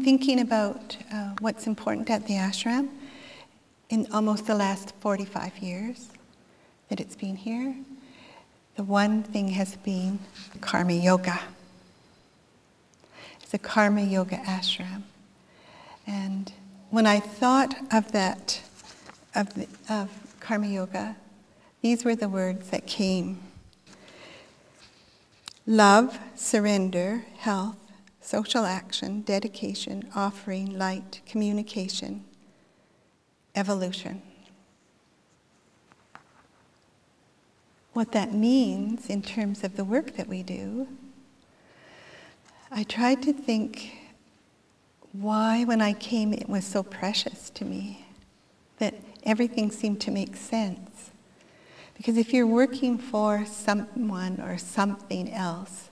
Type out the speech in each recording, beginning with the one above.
Thinking about what's important at the ashram in almost the last 45 years that it's been here, the one thing has been karma yoga. It's a karma yoga ashram. And when I thought of that, of karma yoga, these were the words that came. Love, surrender, health, social action, dedication, offering, light, communication, evolution. What that means in terms of the work that we do, I tried to think why when I came it was so precious to me, that everything seemed to make sense. Because if you're working for someone or something else,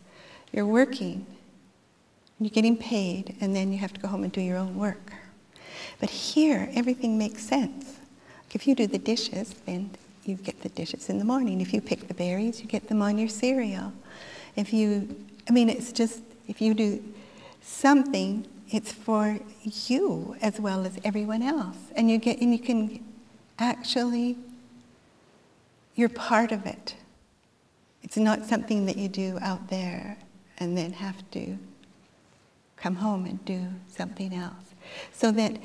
you're working, you're getting paid, and then you have to go home and do your own work. But here, everything makes sense. Like if you do the dishes, then you get the dishes in the morning. If you pick the berries, you get them on your cereal. It's just, if you do something, it's for you as well as everyone else. And you can actually, you're part of it. It's not something that you do out there and then have to come home and do something else. So that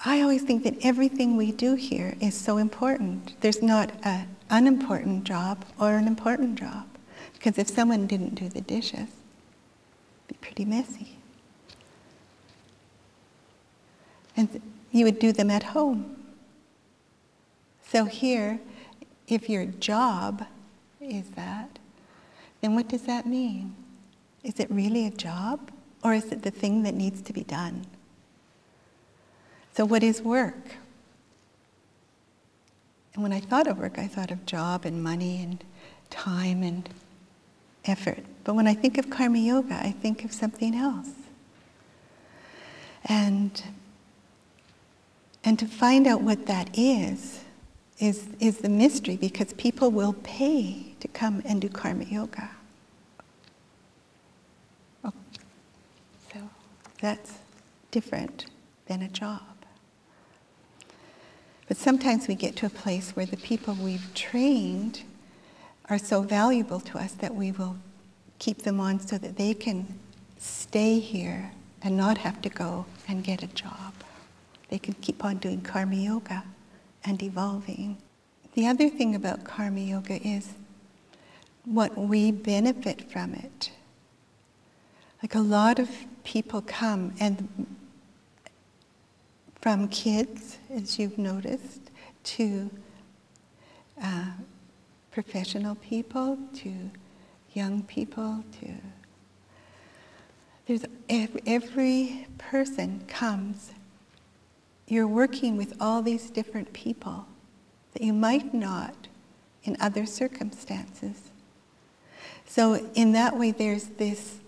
I always think that everything we do here is so important. There's not an unimportant job or an important job. Because if someone didn't do the dishes, it'd be pretty messy. And you would do them at home. So here, if your job is that, then what does that mean? Is it really a job? Or is it the thing that needs to be done? So what is work? And when I thought of work, I thought of job and money and time and effort. But when I think of karma yoga, I think of something else. And to find out what that is the mystery, because people will pay to come and do karma yoga. So that's different than a job. But sometimes we get to a place where the people we've trained are so valuable to us that we will keep them on so that they can stay here and not have to go and get a job. They can keep on doing karma yoga and evolving. The other thing about karma yoga is what we benefit from it. Like a lot of people come, and from kids, as you've noticed, to professional people, to young people, every person comes. You're working with all these different people that you might not in other circumstances. So in that way, there's this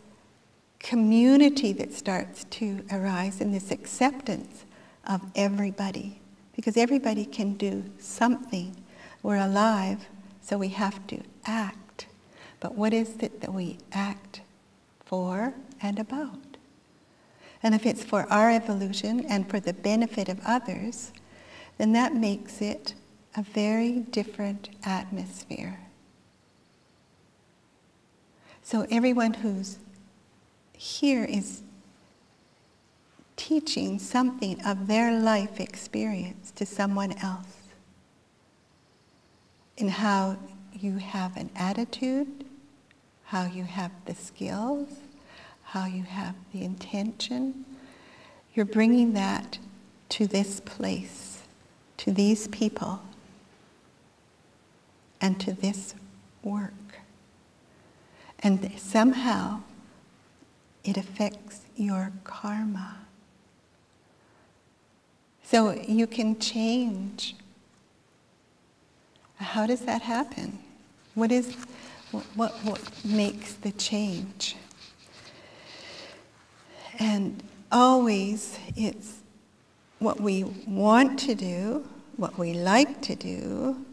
community that starts to arise and this acceptance of everybody, because everybody can do something. We're alive, so we have to act. But what is it that we act for and about? And if it's for our evolution and for the benefit of others, then that makes it a very different atmosphere. So everyone who's here is teaching something of their life experience to someone else. In how you have an attitude, how you have the skills, how you have the intention. You're bringing that to this place, to these people, and to this work. And somehow it affects your karma. So you can change. How does that happen? What makes the change? And always it's what we want to do, what we like to do,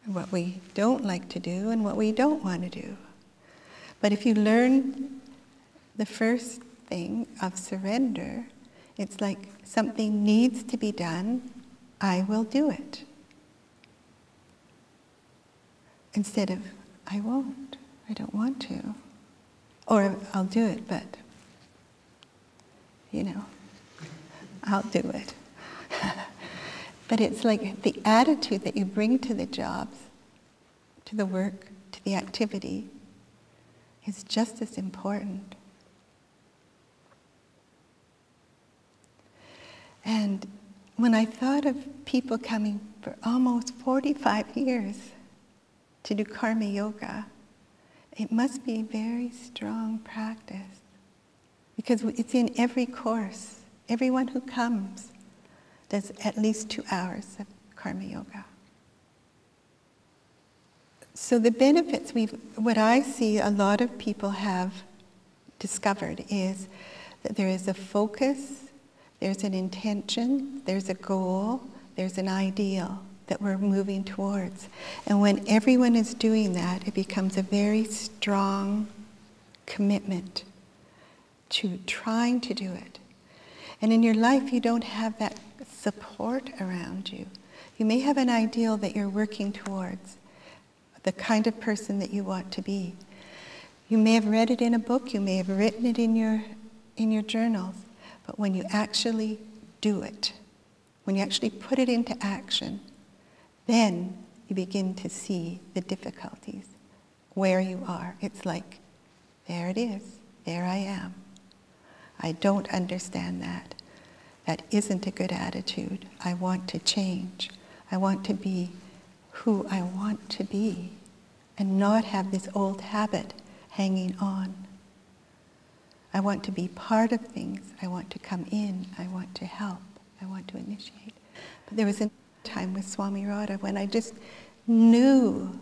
what we don't like to do, and what we don't want to do. But if you learn the first thing of surrender. It's like something needs to be done, I will do it. Instead of, I won't, I don't want to. Or I'll do it, but, I'll do it. But it's like the attitude that you bring to the jobs, to the work, to the activity, is just as important. And when I thought of people coming for almost 45 years to do karma yoga, it must be a very strong practice, because it's in every course. Everyone who comes does at least 2 hours of karma yoga. So the benefits what I see a lot of people have discovered is that there is a focus, there's an intention, there's a goal, there's an ideal that we're moving towards. And when everyone is doing that, it becomes a very strong commitment to trying to do it. And in your life, you don't have that support around you. You may have an ideal that you're working towards, the kind of person that you want to be. You may have read it in a book, you may have written it in your journals, but when you actually do it, when you actually put it into action, then you begin to see the difficulties, where you are. It's like, there it is, there I am. I don't understand that. That isn't a good attitude. I want to change. I want to be who I want to be and not have this old habit hanging on. I want to be part of things. I want to come in. I want to help. I want to initiate. But there was a time with Swami Radha when I just knew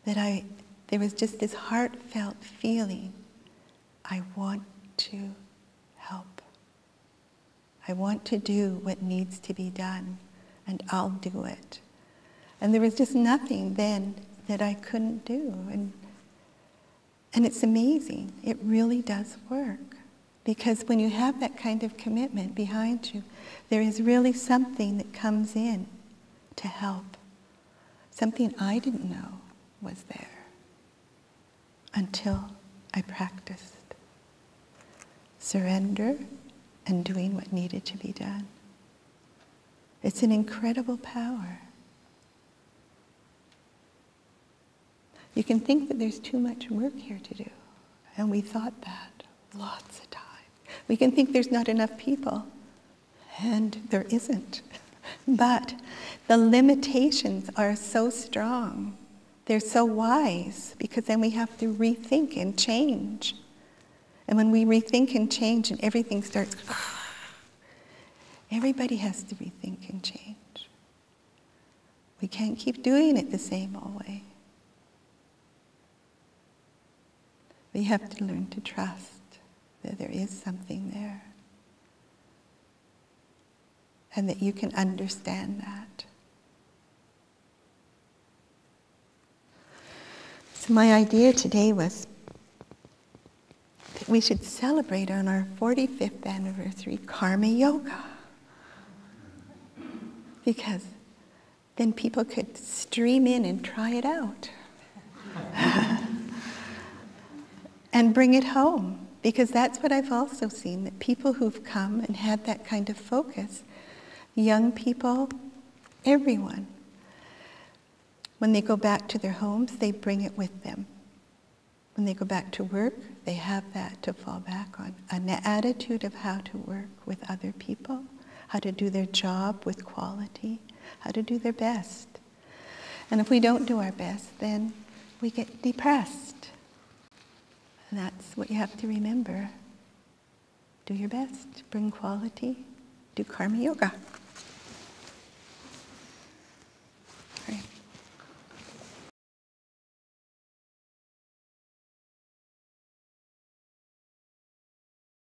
that there was just this heartfelt feeling, I want to help. I want to do what needs to be done, and I'll do it. And there was just nothing then that I couldn't do. And it's amazing. It really does work. Because when you have that kind of commitment behind you, there is really something that comes in to help. Something I didn't know was there until I practiced surrender and doing what needed to be done. It's an incredible power. You can think that there's too much work here to do, and we thought that lots of times. We can think there's not enough people, and there isn't. But the limitations are so strong. They're so wise, because then we have to rethink and change. And when we rethink and change and everything starts, everybody has to rethink and change. We can't keep doing it the same old way. We have to learn to trust that there is something there. And that you can understand that. So my idea today was that we should celebrate on our 45th anniversary Karma Yoga. Because then people could stream in and try it out. And bring it home. Because that's what I've also seen, that people who've come and had that kind of focus, young people, everyone, when they go back to their homes, they bring it with them. When they go back to work, they have that to fall back on. An attitude of how to work with other people, how to do their job with quality, how to do their best. And if we don't do our best, then we get depressed. And that's what you have to remember. Do your best, bring quality, do karma yoga.